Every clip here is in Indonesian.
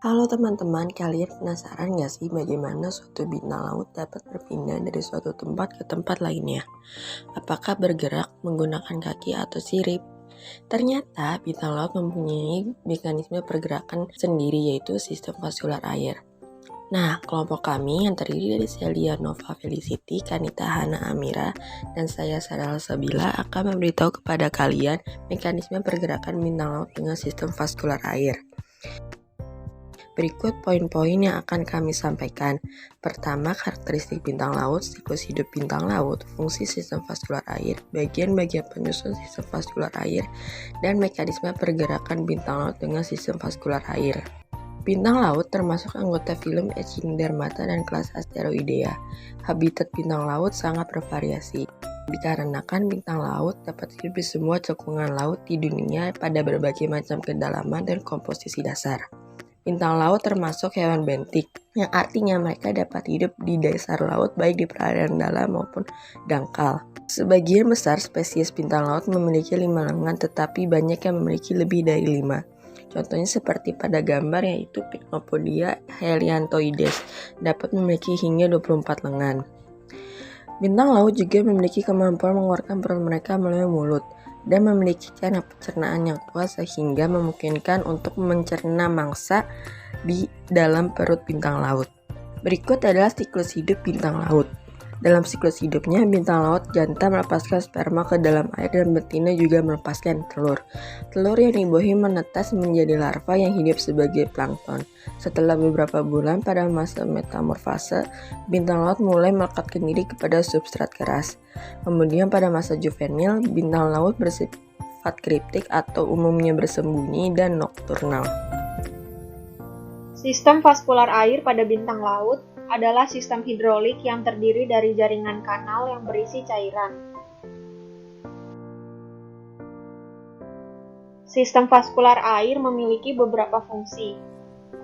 Halo teman-teman, kalian penasaran nggak sih bagaimana suatu bintang laut dapat berpindah dari suatu tempat ke tempat lainnya? Apakah bergerak menggunakan kaki atau sirip? Ternyata bintang laut mempunyai mekanisme pergerakan sendiri, yaitu sistem vaskular air. Nah, kelompok kami yang terdiri dari Celia Nova Felicity, Kanita Hana Amira, dan saya Sarah Sabila akan memberitahu kepada kalian mekanisme pergerakan bintang laut dengan sistem vaskular air. Berikut poin-poin yang akan kami sampaikan. Pertama, karakteristik bintang laut, siklus hidup bintang laut, fungsi sistem vaskular air, bagian-bagian penyusun sistem vaskular air, dan mekanisme pergerakan bintang laut dengan sistem vaskular air. Bintang laut termasuk anggota film Echinodermata dan kelas Asteroidea. Habitat bintang laut sangat bervariasi, dikarenakan bintang laut dapat hidup di semua cekungan laut di dunia pada berbagai macam kedalaman dan komposisi dasar. Bintang laut termasuk hewan bentik, yang artinya mereka dapat hidup di dasar laut baik di perairan dalam maupun dangkal. Sebagian besar spesies bintang laut memiliki 5 lengan, tetapi banyak yang memiliki lebih dari 5. Contohnya seperti pada gambar, yaitu Pycnopodia heliantoides, dapat memiliki hingga 24 lengan. Bintang laut juga memiliki kemampuan mengeluarkan perut mereka melalui mulut dan memiliki cara pencernaan yang kuat sehingga memungkinkan untuk mencerna mangsa di dalam perut bintang laut. Berikut adalah siklus hidup bintang laut. Dalam siklus hidupnya, bintang laut jantan melepaskan sperma ke dalam air dan betina juga melepaskan telur. Telur yang dibuahi menetas menjadi larva yang hidup sebagai plankton. Setelah beberapa bulan pada masa metamorfase, bintang laut mulai melekatkan diri kepada substrat keras. Kemudian pada masa juvenil, bintang laut bersifat kriptik atau umumnya bersembunyi dan nokturnal. Sistem vaskular air pada bintang laut adalah sistem hidrolik yang terdiri dari jaringan kanal yang berisi cairan. Sistem vaskular air memiliki beberapa fungsi.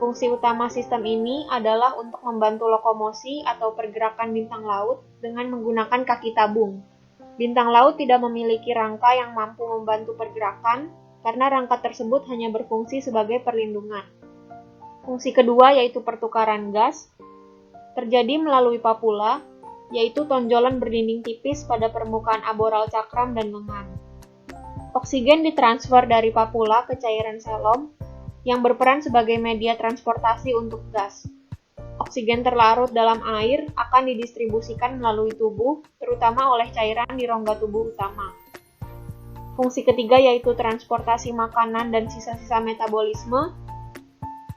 Fungsi utama sistem ini adalah untuk membantu lokomosi atau pergerakan bintang laut dengan menggunakan kaki tabung. Bintang laut tidak memiliki rangka yang mampu membantu pergerakan karena rangka tersebut hanya berfungsi sebagai perlindungan. Fungsi kedua yaitu pertukaran gas terjadi melalui papula, yaitu tonjolan berdinding tipis pada permukaan aboral cakram dan lengan. Oksigen ditransfer dari papula ke cairan selom yang berperan sebagai media transportasi untuk gas. Oksigen terlarut dalam air akan didistribusikan melalui tubuh, terutama oleh cairan di rongga tubuh utama. Fungsi ketiga yaitu transportasi makanan dan sisa-sisa metabolisme.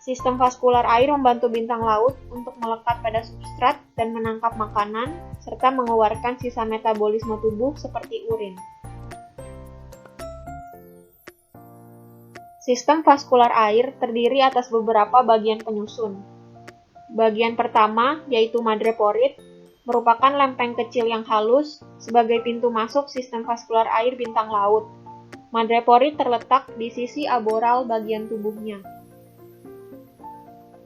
Sistem vaskular air membantu bintang laut untuk melekat pada substrat dan menangkap makanan, serta mengeluarkan sisa metabolisme tubuh seperti urin. Sistem vaskular air terdiri atas beberapa bagian penyusun. Bagian pertama, yaitu madreporit, merupakan lempeng kecil yang halus sebagai pintu masuk sistem vaskular air bintang laut. Madreporit terletak di sisi aboral bagian tubuhnya.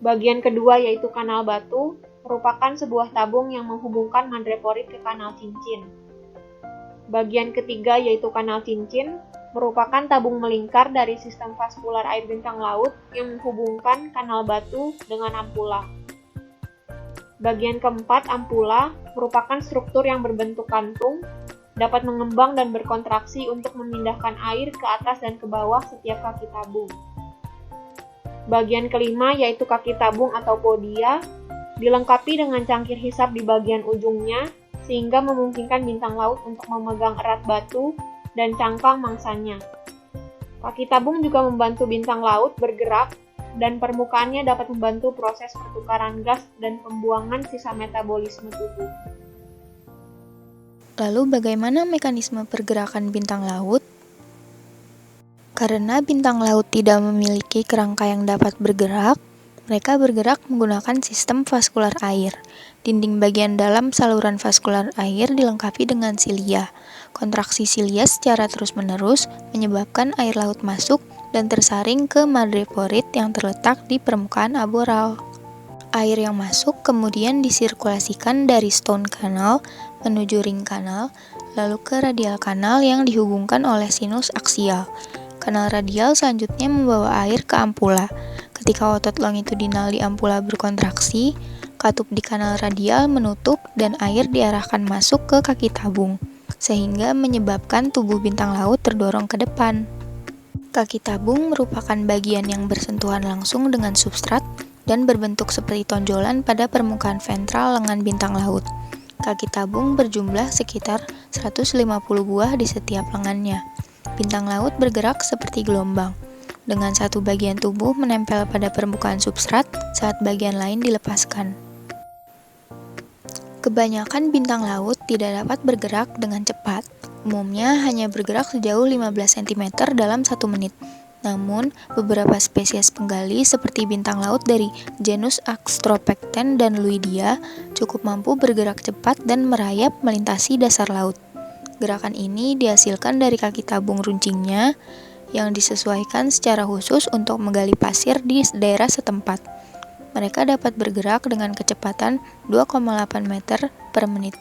Bagian kedua yaitu kanal batu, merupakan sebuah tabung yang menghubungkan madreporit ke kanal cincin. Bagian ketiga yaitu kanal cincin, merupakan tabung melingkar dari sistem vaskular air bintang laut yang menghubungkan kanal batu dengan ampula. Bagian keempat, ampula, merupakan struktur yang berbentuk kantung, dapat mengembang dan berkontraksi untuk memindahkan air ke atas dan ke bawah setiap kaki tabung. Bagian kelima yaitu kaki tabung atau podia, dilengkapi dengan cangkir hisap di bagian ujungnya sehingga memungkinkan bintang laut untuk memegang erat batu dan cangkang mangsanya. Kaki tabung juga membantu bintang laut bergerak dan permukaannya dapat membantu proses pertukaran gas dan pembuangan sisa metabolisme tubuh. Lalu bagaimana mekanisme pergerakan bintang laut? Karena bintang laut tidak memiliki kerangka yang dapat bergerak, mereka bergerak menggunakan sistem vaskular air. Dinding bagian dalam saluran vaskular air dilengkapi dengan silia. Kontraksi silia secara terus-menerus menyebabkan air laut masuk dan tersaring ke madreporit yang terletak di permukaan aboral. Air yang masuk kemudian disirkulasikan dari stone canal menuju ring canal, lalu ke radial canal yang dihubungkan oleh sinus aksial. Kanal radial selanjutnya membawa air ke ampula. Ketika otot longitudinal di ampula berkontraksi, katup di kanal radial menutup dan air diarahkan masuk ke kaki tabung, sehingga menyebabkan tubuh bintang laut terdorong ke depan. Kaki tabung merupakan bagian yang bersentuhan langsung dengan substrat dan berbentuk seperti tonjolan pada permukaan ventral lengan bintang laut. Kaki tabung berjumlah sekitar 150 buah di setiap lengannya. Bintang laut bergerak seperti gelombang, dengan satu bagian tubuh menempel pada permukaan substrat saat bagian lain dilepaskan. Kebanyakan bintang laut tidak dapat bergerak dengan cepat. Umumnya hanya bergerak sejauh 15 cm dalam 1 menit. Namun, beberapa spesies penggali seperti bintang laut dari genus Astropecten dan Luidia cukup mampu bergerak cepat dan merayap melintasi dasar laut. Gerakan ini dihasilkan dari kaki tabung runcingnya yang disesuaikan secara khusus untuk menggali pasir di daerah setempat. Mereka dapat bergerak dengan kecepatan 2,8 meter per menit.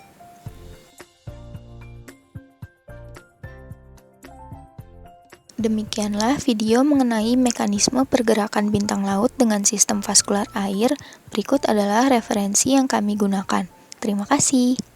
Demikianlah video mengenai mekanisme pergerakan bintang laut dengan sistem vaskular air. Berikut adalah referensi yang kami gunakan. Terima kasih.